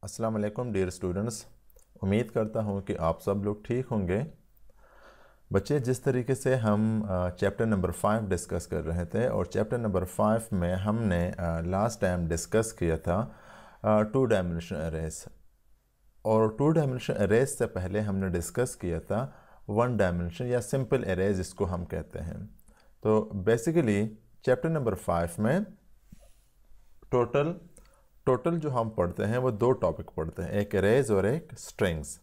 अस्सलाम वालेकुम dear students. उम्मीद करता हूँ कि आप सब लोग ठीक होंगे। बच्चे, जिस तरीके से हम चैप्टर नंबर 5 डिस्कस कर रहे थे और चैप्टर नंबर 5 में हमने लास्ट टाइम डिस्कस किया था 2 डायमेंशनल अरेज, और 2 डायमेंशनल अरेज से पहले हमने डिस्कस किया था 1 डायमेंशन या सिंपल अरेज जिसको हम कहते हैं। तो बेसिकली चैप्टर नंबर 5 में टोटल जो हम पढ़ते हैं वो 2 टॉपिक पढ़ते हैं, एक एरेज और एक स्ट्रिंग्स।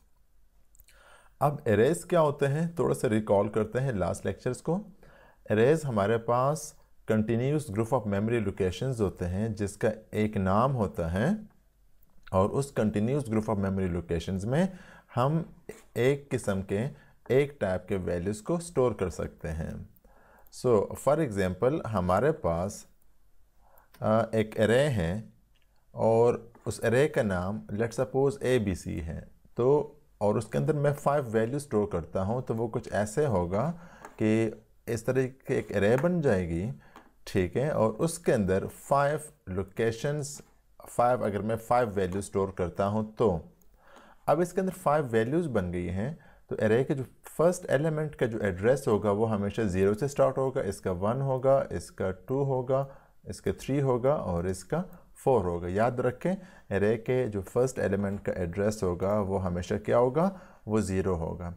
अब एरेज क्या होते हैं थोड़ा सा रिकॉल करते हैं लास्ट लेक्चर्स को। एरेज हमारे पास continuous group of memory locations होते हैं जिसका एक नाम होता है, और उस continuous group of memory locations में हम एक किस्म के एक टाइप के वैल्यूज़ को स्टोर कर सकते हैं। सो फॉर एग्ज़ाम्पल हमारे पास एक एरे है और उस एरे का नाम लेट सपोज ABC है, तो और उसके अंदर मैं 5 वैल्यू स्टोर करता हूँ, तो वो कुछ ऐसे होगा कि इस तरह की एक एरे बन जाएगी, ठीक है। और उसके अंदर 5 लोकेशंस, 5 अगर मैं 5 वैल्यू स्टोर करता हूँ तो अब इसके अंदर 5 वैल्यूज़ बन गई हैं, तो एरे के जो फर्स्ट एलिमेंट का जो एड्रेस होगा वो हमेशा 0 से स्टार्ट होगा, इसका 1 होगा, इसका 2 होगा, इसका 3 होगा और इसका 4 होगा। याद रखें, एरे के जो फर्स्ट एलिमेंट का एड्रेस होगा वो हमेशा क्या होगा, वो 0 होगा।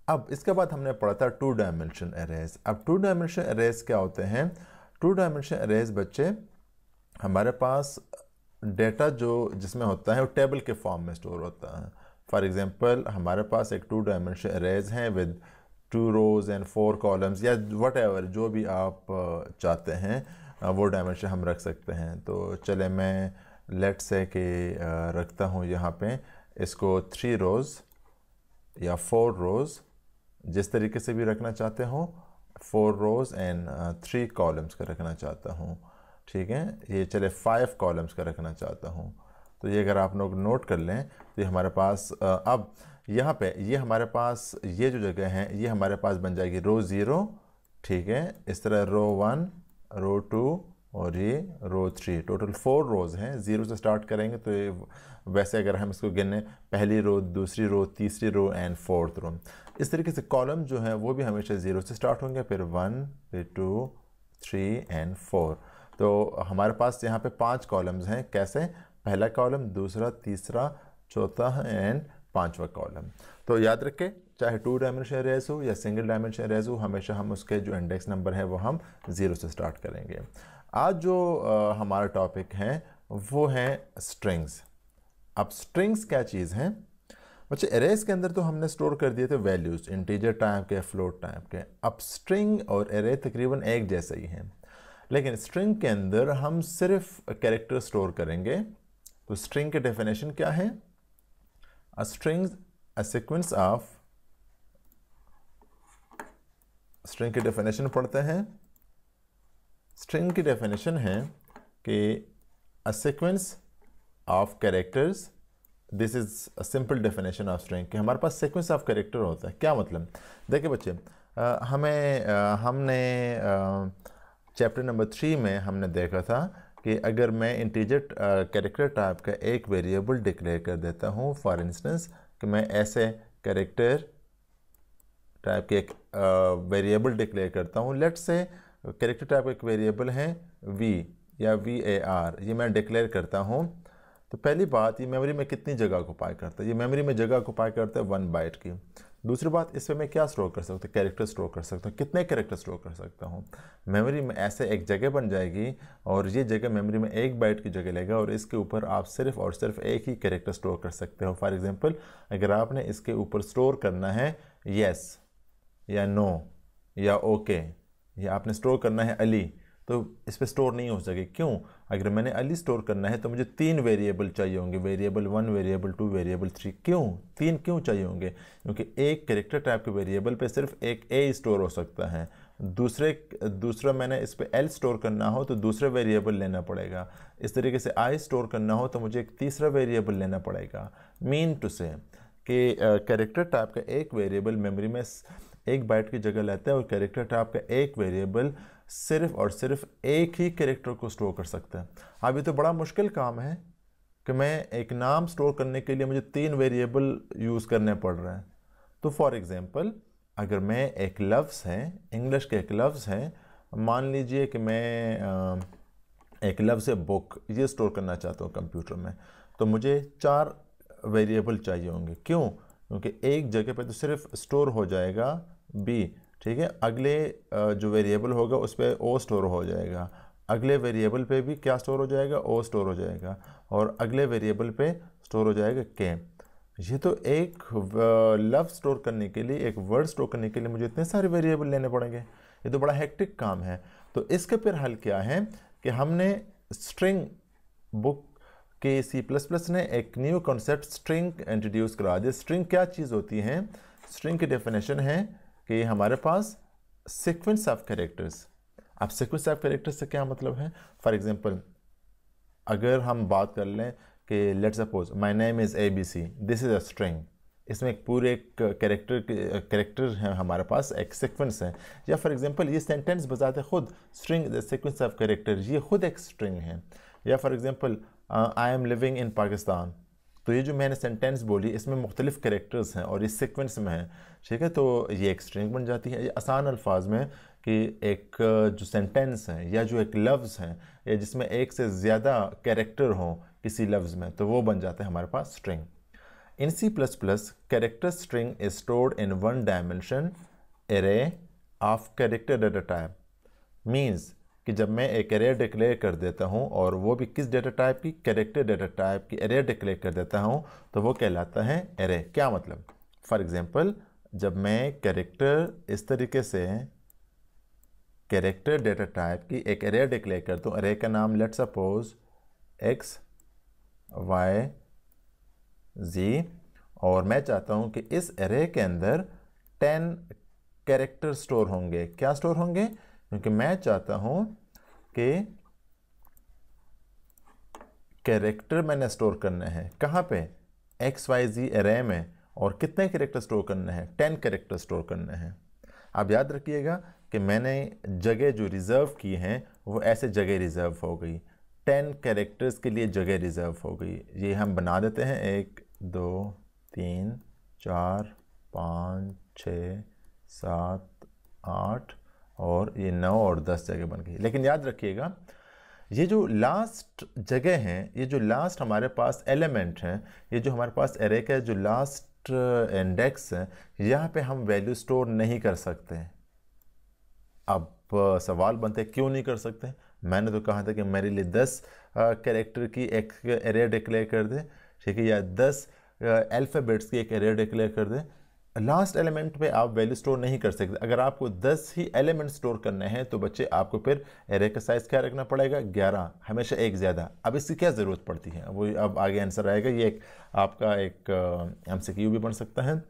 अब इसके बाद हमने पढ़ा था 2 डायमेंशन एरेज। अब 2 डायमेंशन एरेज क्या होते हैं? 2 डायमेंशन एरेज बच्चे हमारे पास डेटा जो जिसमें होता है वो टेबल के फॉर्म में स्टोर होता है। फॉर एग्जांपल हमारे पास एक 2 डायमेंशन एरेज हैं विद 2 रोज एंड 4 कॉलम्स या वट एवर, जो भी आप चाहते हैं वो डायमेंशन हम रख सकते हैं। तो चले मैं लेट से कि रखता हूँ यहाँ पे इसको 3 रोज़ या 4 रोज़, जिस तरीके से भी रखना चाहते हो, 4 रोज़ एंड 3 कॉलम्स का रखना चाहता हूँ, ठीक है। ये चले 5 कॉलम्स का रखना चाहता हूँ, तो ये अगर आप लोग नोट कर लें तो ये हमारे पास अब यहाँ पे ये हमारे पास ये जो जगह है ये हमारे पास बन जाएगी रो 0, ठीक है। इस तरह रो 1, रो 2 और ये रो 3, टोटल 4 रोज़ हैं। 0 से स्टार्ट करेंगे तो ये वैसे अगर हम इसको गिने पहली रो, दूसरी रो, तीसरी रो एंड 4th रो, इस तरीके से कॉलम जो है वो भी हमेशा 0 से स्टार्ट होंगे, फिर 1, फिर 2, 3 एंड 4। तो हमारे पास यहाँ पे 5 कॉलम्स हैं। कैसे? पहला कॉलम, दूसरा, तीसरा, चौथा एंड 5वां कॉलम। तो याद रखें, चाहे 2 डायमेंशन एरेज हो या सिंगल डायमेंशन एरेज हो, हमेशा हम उसके जो इंडेक्स नंबर है वो हम 0 से स्टार्ट करेंगे। आज जो हमारा टॉपिक है वो है स्ट्रिंग्स। अब स्ट्रिंग्स क्या चीज़ हैं बच्चे? एरेज के अंदर तो हमने स्टोर कर दिए थे वैल्यूज़, इंटीजर टाइप के, फ्लोट टाइप के। अब स्ट्रिंग और एरे तकरीबन एक जैसा ही हैं, लेकिन स्ट्रिंग के अंदर हम सिर्फ कैरेक्टर स्टोर करेंगे। तो स्ट्रिंग की डेफिनेशन क्या है? A string, a sequence of, string की डेफिनेशन पढ़ते हैं। स्ट्रिंग की डेफिनेशन है कि a sequence of characters, this is a simple definition of string, कि हमारे पास सीक्वेंस ऑफ कैरेक्टर होता है। क्या मतलब? देखिए बच्चे, हमने चैप्टर नंबर 3 में हमने देखा था कि अगर मैं इंटीजर कैरेक्टर टाइप का एक वेरिएबल डिक्लेयर कर देता हूँ, फॉर इंस्टेंस कि मैं ऐसे कैरेक्टर टाइप के एक वेरिएबल डिक्लेयर करता हूँ, लेट से कैरेक्टर टाइप का एक वेरिएबल है v या VAR, ये मैं डिक्लेयर करता हूँ। तो पहली बात, ये मेमोरी में कितनी जगह ऑक्युपाई करता है? ये मेमोरी में जगह ऑक्युपाई करता है 1 बाइट की। दूसरी बात, इसमें मैं क्या स्टोर कर सकता हूँ? कैरेक्टर स्टोर कर सकता हूँ। कितने कैरेक्टर स्टोर कर सकता हूँ? मेमोरी में ऐसे एक जगह बन जाएगी और ये जगह मेमोरी में 1 बाइट की जगह लेगा, और इसके ऊपर आप सिर्फ और सिर्फ एक ही कैरेक्टर स्टोर कर सकते हो। फॉर एग्जांपल, अगर आपने इसके ऊपर स्टोर करना है येस या नो या ओके, या आपने स्टोर करना है अली, तो इस पर स्टोर नहीं हो सके। क्यों? अगर मैंने अली स्टोर करना है तो मुझे 3 वेरिएबल चाहिए होंगे, वेरिएबल 1, वेरिएबल 2, वेरिएबल 3। क्यों 3 क्यों चाहिए होंगे? क्योंकि एक कैरेक्टर टाइप के वेरिएबल पे सिर्फ एक ए स्टोर हो सकता है। दूसरा मैंने इस पर एल स्टोर करना हो तो दूसरा वेरिएबल लेना पड़ेगा। इस तरीके से आई स्टोर करना हो तो मुझे एक तीसरा वेरिएबल लेना पड़ेगा। मीन टू से कि कैरेक्टर टाइप का एक वेरिएबल मेमोरी में 1 बाइट की जगह लेता है, और कैरेक्टर टाइप का एक वेरिएबल सिर्फ और सिर्फ एक ही कैरेक्टर को स्टोर कर सकता है। अब ये तो बड़ा मुश्किल काम है, कि मैं एक नाम स्टोर करने के लिए मुझे 3 वेरिएबल यूज़ करने पड़ रहे हैं। तो फॉर एग्ज़ाम्पल अगर मैं एक लफ्ज़ है, इंग्लिश के एक लफ्ज़ है, मान लीजिए कि मैं एक लफ्ज़ है बुक, ये स्टोर करना चाहता हूँ कंप्यूटर में, तो मुझे 4 वेरिएबल चाहिए होंगे। क्यों? क्योंकि एक जगह पे तो सिर्फ स्टोर हो जाएगा बी, ठीक है, अगले जो वेरिएबल होगा उस पर ओ स्टोर हो जाएगा, अगले वेरिएबल पे भी क्या स्टोर हो जाएगा, ओ स्टोर हो जाएगा, और अगले वेरिएबल पे स्टोर हो जाएगा के। ये तो एक लफ्ज़ स्टोर करने के लिए, एक वर्ड स्टोर करने के लिए मुझे इतने सारे वेरिएबल लेने पड़ेंगे, ये तो बड़ा हेक्टिक काम है। तो इसके फिर हल क्या है कि हमने स्ट्रिंग बुक के C++ ने एक न्यू कॉन्सेप्ट स्ट्रिंग इंट्रोड्यूस करा दिया। स्ट्रिंग क्या चीज़ होती है? स्ट्रिंग की डेफिनेशन है कि हमारे पास सीक्वेंस ऑफ कैरेक्टर्स। अब सीक्वेंस ऑफ कैरेक्टर्स से क्या मतलब है? फॉर एग्जांपल अगर हम बात कर लें कि let's suppose my name is ABC, this is a string, इसमें एक पूरे कैरेक्टर है हमारे पास, एक सीक्वेंस है। या फॉर एग्जांपल ये सेंटेंस बजाते खुद string the sequence of character, ये खुद एक स्ट्रिंग है। या for example I am living in Pakistan, तो ये जो मैंने सेंटेंस बोली इसमें मुख्तलिफ कैरेक्टर्स हैं और इस सीक्वेंस में है, ठीक है, तो ये एक स्ट्रिंग बन जाती है। ये आसान अल्फाज में कि एक जो सेंटेंस है या जो एक लफ्ज़ है या जिसमें एक से ज़्यादा कैरेक्टर हो किसी लफ्ज़ में, तो वो बन जाता है हमारे पास string. In C++, character string is stored in one dimension array of character data type. Means कि जब मैं एक array डिक्लेयर कर देता हूँ और वो भी किस डेटा टाइप की, कैरेक्टर डेटा टाइप की array डिक्लेयर कर देता हूँ, तो वो कहलाता है array। क्या मतलब? फॉर एग्जांपल जब मैं कैरेक्टर इस तरीके से कैरेक्टर डेटा टाइप की एक array डिक्लेयर करता हूँ, array का नाम let's suppose x y Z, और मैं चाहता हूं कि इस एरे के अंदर 10 कैरेक्टर स्टोर होंगे। क्या स्टोर होंगे? क्योंकि मैं चाहता हूं कि कैरेक्टर मैंने स्टोर करने हैं कहां पे, XYZ एरे में, और कितने कैरेक्टर स्टोर करने हैं, 10 कैरेक्टर स्टोर करने हैं। अब याद रखिएगा कि मैंने जगह जो रिज़र्व की हैं वो ऐसे जगह रिज़र्व हो गई, 10 कैरेक्टर्स के लिए जगह रिज़र्व हो गई। ये हम बना देते हैं 1 2 3 4 5 6 7 8 और ये 9 और 10 जगह बन गई। लेकिन याद रखिएगा ये जो लास्ट जगह हैं, ये जो लास्ट हमारे पास एलिमेंट हैं, ये जो हमारे पास एरे का जो लास्ट इंडेक्स है, यहाँ पे हम वैल्यू स्टोर नहीं कर सकते। अब सवाल बनते क्यों नहीं कर सकते? मैंने तो कहा था कि मेरे लिए 10 कैरेक्टर की एक एरे डिक्लेयर कर दे, ठीक है, या 10 अल्फ़ाबेट्स की एक एरे डिक्लेयर कर दे। लास्ट एलिमेंट पे आप वैल्यू स्टोर नहीं कर सकते। अगर आपको 10 ही एलिमेंट स्टोर करने हैं तो बच्चे आपको फिर एरे का साइज़ क्या रखना पड़ेगा, 11, हमेशा एक ज़्यादा। अब इसकी क्या ज़रूरत पड़ती है, वो अब आगे आंसर आएगा। ये एक आपका एक MCQ भी बन सकता है।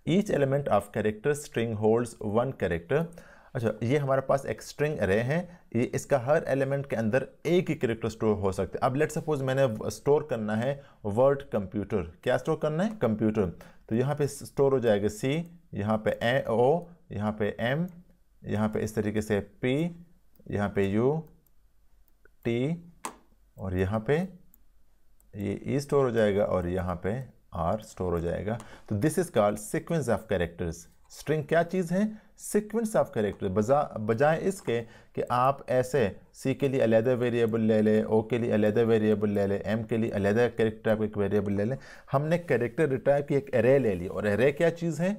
Each element of character string holds 1 character. अच्छा, ये हमारे पास एक स्ट्रिंग अरे है, ये इसका हर एलिमेंट के अंदर एक ही कैरेक्टर स्टोर हो सकते हैं। अब लेट सपोज मैंने स्टोर करना है वर्ड कंप्यूटर। क्या स्टोर करना है? कंप्यूटर। तो यहाँ पे स्टोर हो जाएगा C, यहाँ पे O, यहाँ पे M, यहाँ पे इस तरीके से P, यहाँ पे U, T, और यहाँ पे ये E स्टोर हो जाएगा और यहाँ पे R स्टोर हो जाएगा। तो this is called sequence of characters. String क्या चीज़ है? Sequence of character. बजाय इसके कि आप ऐसे C के लिए अलहदा वेरिएबल ले लें, O के लिए अलहदा वेरिएबल ले लें, M के लिए अलहदा कैरेक्टर टाइप एक वेरिएबल ले लें, हमने कैरेक्टर टाइप की एक एरे ले ली। और एरे क्या चीज़ है?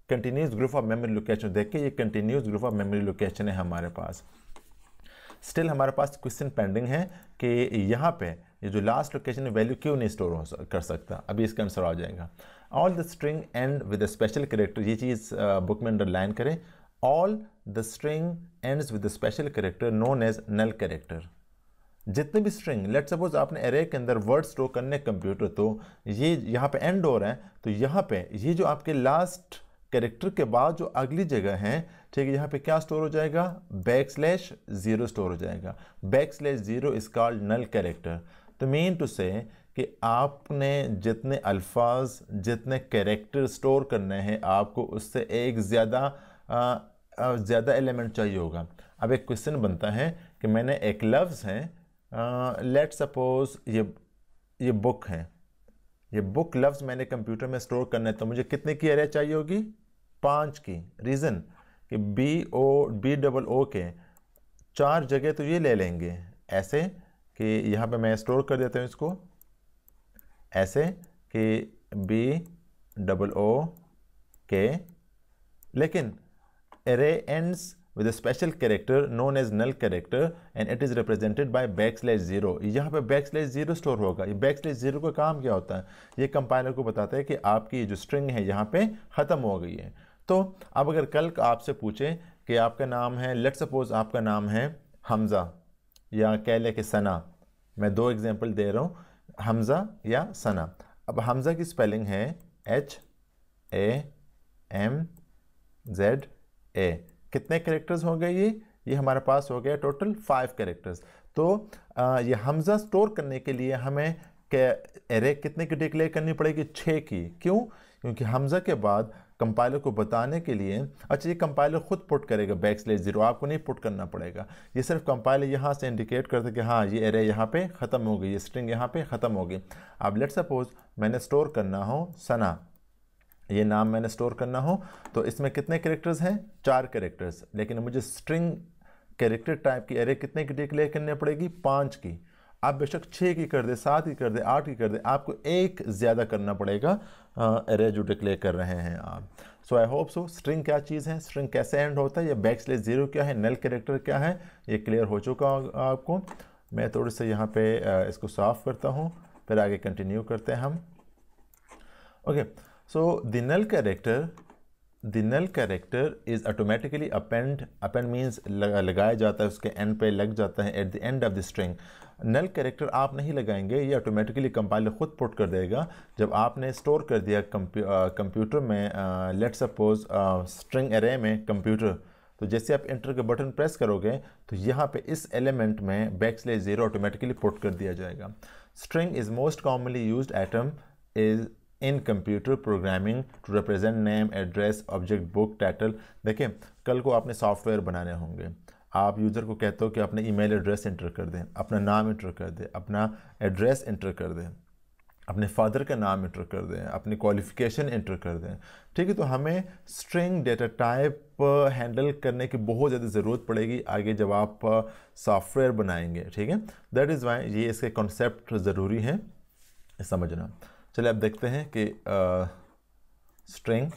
Continuous group of memory location. देखिए ये continuous group of memory location है हमारे पास। स्टिल हमारे पास क्वेश्चन पेंडिंग है कि यहाँ पे ये जो लास्ट लोकेशन वैल्यू क्यों नहीं स्टोर कर सकता। अभी इसका आंसर आ जाएगा। All the string end with a special character, ये चीज़ बुक में अंडरलाइन करें। All the string ends with a special character known as null character. जितने भी स्ट्रिंग, लेट सपोज आपने एरे के अंदर वर्ड स्टोर करने कंप्यूटर, तो ये यहाँ पे एंड हो रहा है, तो यहाँ पे ये जो आपके लास्ट कैरेक्टर के बाद जो अगली जगह है, ठीक है, यहाँ पे क्या स्टोर हो जाएगा? \0 स्टोर हो जाएगा। \0 इज कॉल्ड नल कैरेक्टर। तो मीन टू से कि आपने जितने अल्फाज, जितने कैरेक्टर स्टोर करने हैं, आपको उससे एक ज़्यादा एलिमेंट चाहिए होगा। अब एक क्वेश्चन बनता है कि मैंने एक लफ्ज़ है, लेट सपोज ये बुक है, ये बुक लफ्ज़ मैंने कंप्यूटर में स्टोर करना है, तो मुझे कितने की एरे चाहिए होगी? 5 की। रीज़न कि BOO के 4 जगह तो ये ले लेंगे, ऐसे कि यहाँ पे मैं स्टोर कर देता हूँ इसको ऐसे कि BOO के, लेकिन array ends with a special character known as null character and it is represented by \0। यहाँ पे \0 स्टोर होगा। ये \0 का काम क्या होता है? ये कंपाइलर को बताता है कि आपकी जो स्ट्रिंग है यहाँ पे ख़त्म हो गई है। तो अब अगर कल आपसे पूछे कि आपका नाम है, लेट्स सपोज आपका नाम है हमज़ा या कह ले कि सना, मैं 2 एग्जांपल दे रहा हूँ, हमज़ा या सना। अब हमज़ा की स्पेलिंग है HAMZA। कितने कैरेक्टर्स हो गए? ये हमारे पास हो गया टोटल 5 कैरेक्टर्स। तो ये हमज़ा स्टोर करने के लिए हमें एरे कितने की डिक्लेयर करनी पड़ेगी? 6 की। क्यों? क्योंकि हमज़ा के बाद कंपाइलर को बताने के लिए, अच्छा ये कंपाइलर खुद पुट करेगा \0, आपको नहीं पुट करना पड़ेगा। ये सिर्फ कंपाइलर यहाँ से इंडिकेट करता है कि हाँ ये एरे यहाँ पे ख़त्म हो गई, ये स्ट्रिंग यहाँ पे ख़त्म हो गई। अब लेट्स सपोज मैंने स्टोर करना हो सना, ये नाम मैंने स्टोर करना हो, तो इसमें कितने कैरेक्टर्स हैं? 4 कैरेक्टर्स। लेकिन मुझे स्ट्रिंग कैरेक्टर टाइप की एरे कितने की डिक्लेयर करनी पड़ेगी? 5 की। आप बेशक 6 की कर दे, 7 की कर दे, 8 की कर दे, आपको एक ज़्यादा करना पड़ेगा एरे जो डिक्लेयर कर रहे हैं आप। सो आई होप सो स्ट्रिंग क्या चीज़ है, स्ट्रिंग कैसे एंड होता है, या \0 क्या है, नल कैरेक्टर क्या है, ये क्लियर हो चुका आपको। मैं थोड़े से यहाँ पे इसको साफ करता हूँ, फिर आगे कंटिन्यू करते हैं हम। Okay, so the null character is automatically append means लगाया जाता है, उसके end पे लग जाता है at the end of the string। null character आप नहीं लगाएंगे, ये ऑटोमेटिकली कंपाइलर खुद पुट कर देगा। जब आपने स्टोर कर दिया कंप्यूटर में, लेट्स सपोज स्ट्रिंग एरे में कंप्यूटर, तो जैसे आप एंटर का बटन प्रेस करोगे तो यहाँ पे इस एलिमेंट में \0 ऑटोमेटिकली पुट कर दिया जाएगा। String is most commonly used atom is in computer programming to represent name, address, object, book, title. देखिए कल को आपने सॉफ्टवेयर बनाने होंगे, आप यूज़र को कहते हो कि अपने ईमेल एड्रेस इंटर कर दें, अपना नाम इंटर कर दें, अपना एड्रेस इंटर कर दें, अपने फादर का नाम इंटर कर दें, अपनी क्वालिफ़िकेशन इंटर कर दें। ठीक है, तो हमें स्ट्रिंग डेटा टाइप हैंडल करने की बहुत ज़्यादा ज़रूरत पड़ेगी आगे जब आप सॉफ्टवेयर बनाएंगे। ठीक है, दैट इज़ वाई ये इसके कॉन्सेप्ट ज़रूरी है समझना। चलिए अब देखते हैं कि string,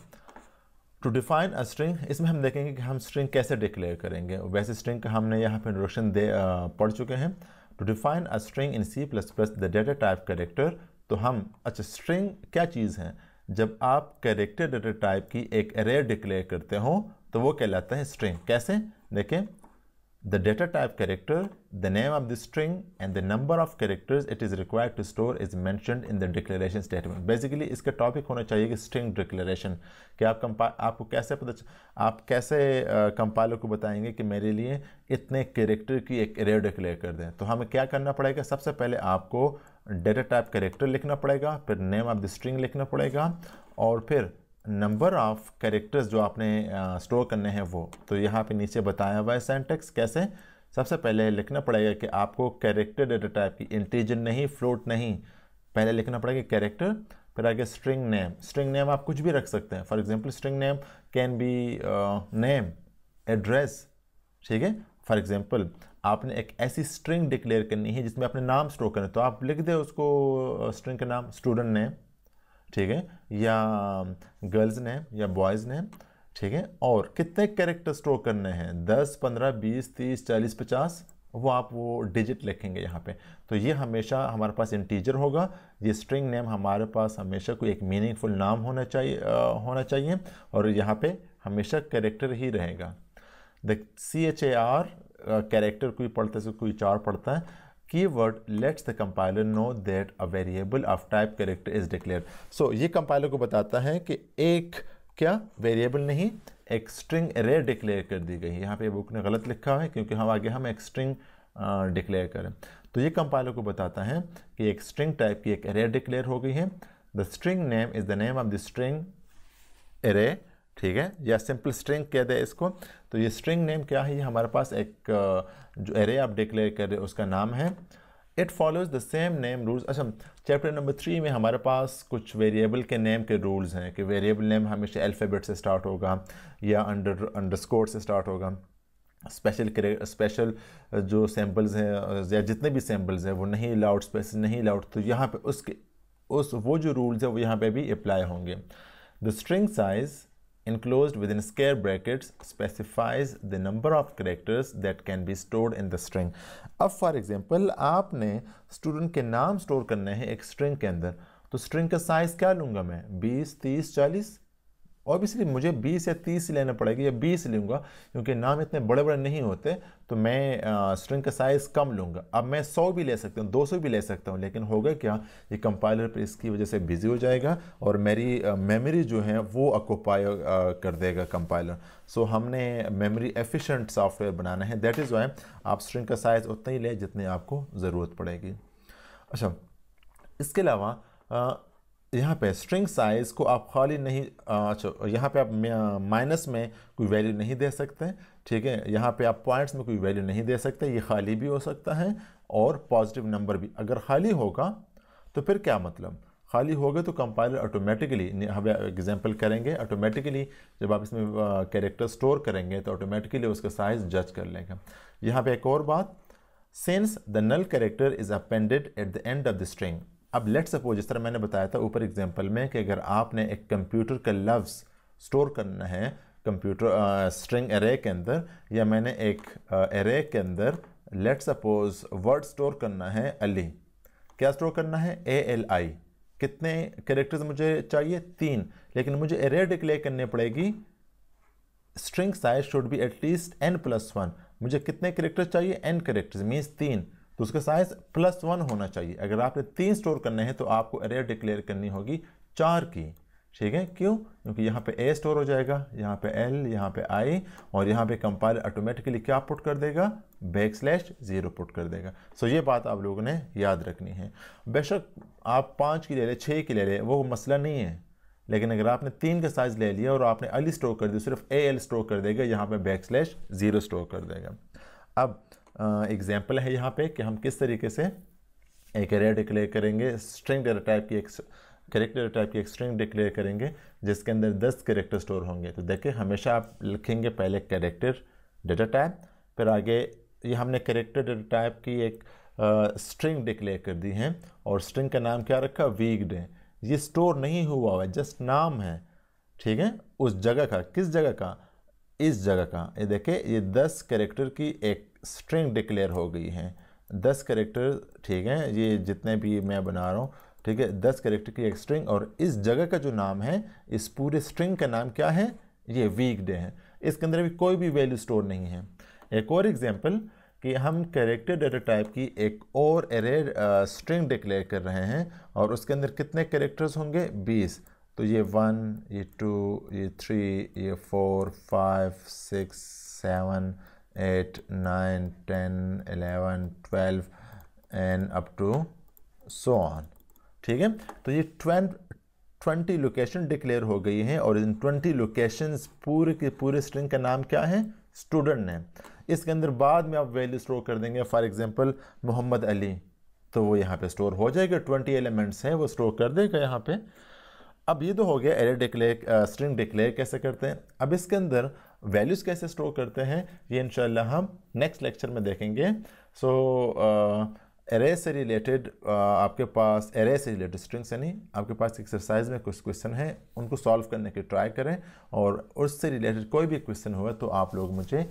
to define a string, इसमें हम देखेंगे कि हम स्ट्रिंग कैसे डिक्लेयर करेंगे। वैसे स्ट्रिंग का हमने यहाँ पे इंट्रोडक्शन पढ़ चुके हैं। To define a string in C++ the data type character, तो हम, अच्छा स्ट्रिंग क्या चीज़ है? जब आप कैरेक्टर डेटा टाइप की एक एरे डिक्लेयर करते हो तो वो कहलाता है स्ट्रिंग। कैसे? देखें, the data type character, the name of the string and the number of characters it is required to store is mentioned in the declaration statement। Basically इसका टॉपिक होना चाहिए कि स्ट्रिंग डिक्लेरेशन, कि आपको कैसे आप कैसे कंपाइलर को बताएंगे कि मेरे लिए इतने कैरेक्टर की एक एरे डिक्लेयर कर दें। तो हमें क्या करना पड़ेगा? सबसे पहले आपको डेटा टाइप कैरेक्टर लिखना पड़ेगा, फिर नेम ऑफ द स्ट्रिंग लिखना पड़ेगा, और फिर नंबर ऑफ कैरेक्टर्स जो आपने स्टोर करने हैं वो। तो यहाँ पे नीचे बताया हुआ है सिंटैक्स कैसे। सबसे पहले लिखना पड़ेगा कि आपको कैरेक्टर डेटा टाइप की, इंटीजर नहीं, फ्लोट नहीं, पहले लिखना पड़ेगा कैरेक्टर, फिर आगे स्ट्रिंग नेम। स्ट्रिंग नेम आप कुछ भी रख सकते हैं, for example string name can be name, address. ठीक है, फॉर एग्जांपल आपने एक ऐसी स्ट्रिंग डिक्लेयर करनी है जिसमें अपने नाम स्टोर करें, तो आप लिख दे उसको स्ट्रिंग का नाम, स्टूडेंट नेम, ठीक है, या गर्ल्स नेम या बॉयज़ नेम। ठीक है, और कितने कैरेक्टर स्टोर करने हैं? 10, 15, 20, 30, 40, 50, वो डिजिट लिखेंगे यहाँ पे। तो ये हमेशा हमारे पास इंटीजर होगा। ये स्ट्रिंग नेम हमारे पास हमेशा कोई एक मीनिंगफुल नाम होना चाहिए और यहाँ पे हमेशा कैरेक्टर ही रहेगा। द CHAR कैरेक्टर कोई पढ़ता है, कोई चार पढ़ता है। Keyword lets the compiler know that a variable of type character is declared. So ये कंपाइलर को बताता है कि एक क्या वेरिएबल नहीं, एक स्ट्रिंग एरे डिक्लेयर कर दी गई है। यहाँ पे बुक ने गलत लिखा है क्योंकि हम एक स्ट्रिंग डिक्लेयर करें। तो ये कंपाइलर को बताता है कि एक स्ट्रिंग टाइप की एक एरे डिक्लेयर हो गई है। The string name is the name of the string array, ठीक है, या सिंपल स्ट्रिंग कह दे इसको। तो ये स्ट्रिंग नेम क्या है? ये हमारे पास एक जो एरे आप डिक्लेयर कर रहे हैं उसका नाम है। It follows the same name rules. अच्छा, चैप्टर नंबर 3 में हमारे पास कुछ वेरिएबल के नेम के रूल्स हैं कि वेरिएबल नेम हमेशा अल्फ़ाबेट से स्टार्ट होगा या अंडरस्कोर से स्टार्ट होगा। स्पेशल जो सैम्पल्स हैं या जितने भी सैम्पल्स हैं वो नहीं अलाउड, स्पेशल नहीं अलाउड, तो यहाँ पे वो जो रूल्स है वो यहाँ पे भी अप्लाई होंगे। The string size enclosed within square brackets specifies the number of characters that can be stored in the string। अब फॉर एग्जांपल आपने स्टूडेंट के नाम स्टोर करने हैं एक स्ट्रिंग के अंदर, तो स्ट्रिंग का साइज़ क्या लूँगा मैं, 20, 30, 40। ऑब्वियसली मुझे 20 या 30 लेना पड़ेगा या 20 लूँगा, क्योंकि नाम इतने बड़े बड़े नहीं होते, तो मैं स्ट्रिंग का साइज़ कम लूँगा। अब मैं 100 भी ले सकता हूँ, 200 भी ले सकता हूँ, लेकिन होगा क्या, ये कंपाइलर पर इसकी वजह से बिजी हो जाएगा और मेरी मेमोरी जो है वो ऑक्यूपाई कर देगा कंपाइलर। सो हमने मेमोरी एफिशिएंट सॉफ्टवेयर बनाना है, दैट इज़ वाई आप स्ट्रिंग का साइज़ उतना ही लें जितनी आपको ज़रूरत पड़ेगी। अच्छा, इसके अलावा यहाँ पे स्ट्रिंग साइज़ को आप खाली नहीं, अच्छा यहाँ पे आप माइनस में कोई वैल्यू नहीं दे सकते, ठीक है, यहाँ पे आप पॉइंट्स में कोई वैल्यू नहीं दे सकते, ये खाली भी हो सकता है और पॉजिटिव नंबर भी। अगर खाली होगा तो फिर क्या मतलब, खाली होगा तो कंपाइलर ऑटोमेटिकली, हम एग्जांपल करेंगे, ऑटोमेटिकली जब आप इसमें कैरेक्टर स्टोर करेंगे तो ऑटोमेटिकली उसका साइज़ जज कर लेगा। यहाँ पे एक और बात, since the null character is appended at the end of the string. अब लेट सपोज, जिस तरह मैंने बताया था ऊपर एग्जांपल में, कि अगर आपने एक कंप्यूटर का लफ्ज़ स्टोर करना है कंप्यूटर स्ट्रिंग एरे के अंदर, या मैंने एक एरे के अंदर लेट सपोज वर्ड स्टोर करना है अली, क्या स्टोर करना है, ALI, कितने कैरेक्टर्स मुझे चाहिए, 3, लेकिन मुझे एरे डिक्लेयर करनी पड़ेगी, string size should be at least n+1, मुझे कितने कैरेक्टर्स चाहिए, n कैरेक्टर्स मीन्स 3, तो उसका साइज +1 होना चाहिए। अगर आपने 3 स्टोर करने हैं तो आपको एरे डिक्लेयर करनी होगी 4 की, ठीक है, क्यों, क्योंकि यहाँ पे A स्टोर हो जाएगा, यहाँ पे L, यहाँ पे I, और यहाँ पे कंपाइलर ऑटोमेटिकली क्या पुट कर देगा, \0 पुट कर देगा। सो ये बात आप लोगों ने याद रखनी है। बेशक आप 5 की ले लें, 6 की ले लें, वो मसला नहीं है, लेकिन अगर आपने 3 का साइज़ ले लिया और आपने अली स्टोर कर दिया, सिर्फ AL स्टोर कर देगा, यहाँ पे \0 स्टोर कर देगा। अब एग्जाम्पल है यहाँ पे कि हम किस तरीके से एक एरे डिक्लेयर करेंगे, स्ट्रिंग डेटा टाइप की एक कैरेक्टर डेटा टाइप की एक स्ट्रिंग डिक्लेयर करेंगे जिसके अंदर 10 कैरेक्टर स्टोर होंगे। तो देखिए, हमेशा आप लिखेंगे पहले कैरेक्टर डेटा टाइप, फिर आगे ये हमने कैरेक्टर डेटा टाइप की एक स्ट्रिंग डिक्लेयर कर दी है और स्ट्रिंग का नाम क्या रखा, वीकडे। ये स्टोर नहीं हुआ हुआ है, जस्ट नाम है, ठीक है, उस जगह का, किस जगह का, इस जगह का। ये देखिए, ये 10 कैरेक्टर की एक स्ट्रिंग डिक्लेयर हो गई है, 10 कैरेक्टर, ठीक है, ये जितने भी मैं बना रहा हूँ, ठीक है, 10 कैरेक्टर की एक स्ट्रिंग, और इस जगह का जो नाम है, इस पूरे स्ट्रिंग का नाम क्या है, ये वीकडे है। इसके अंदर भी कोई भी वैल्यू स्टोर नहीं है। एक और एग्जांपल कि हम कैरेक्टर डेटा टाइप की एक और एरे स्ट्रिंग डिक्लेयर कर रहे हैं और उसके अंदर कितने कैरेक्टर्स होंगे, 20। तो ये 1, ये 2, ये 3, ये 4, 5, 6, 7, 8, 9, 10, 11, 12 and up to so on, ठीक है। तो ये 20 लोकेशन डिक्लेयर हो गई हैं और इन 20 लोकेशंस पूरे के पूरे स्ट्रिंग का नाम क्या है, स्टूडेंट नेम। इसके अंदर बाद में आप वैल्यू स्टोर कर देंगे, फॉर एग्जांपल मोहम्मद अली, तो वो यहाँ पे स्टोर हो जाएगा, 20 एलिमेंट्स हैं वो स्टोर कर देगा यहाँ पे। अब ये तो हो गया एरे डिक्लेयर, स्ट्रिंग डिक्लेयर कैसे करते हैं। अब इसके अंदर वैल्यूज़ कैसे स्टोर करते हैं, ये इंशाल्लाह हम नेक्स्ट लेक्चर में देखेंगे। सो एरे से रिलेटेड आपके पास, एरे से रिलेटेड स्ट्रिंग से नहीं, आपके पास एक्सरसाइज में कुछ क्वेश्चन है, उनको सॉल्व करने की ट्राई करें, और उससे रिलेटेड कोई भी क्वेश्चन हुआ तो आप लोग मुझे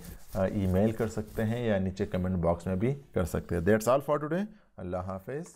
ईमेल कर सकते हैं या नीचे कमेंट बॉक्स में भी कर सकते हैं। That's all for today. अल्लाह हाफिज़।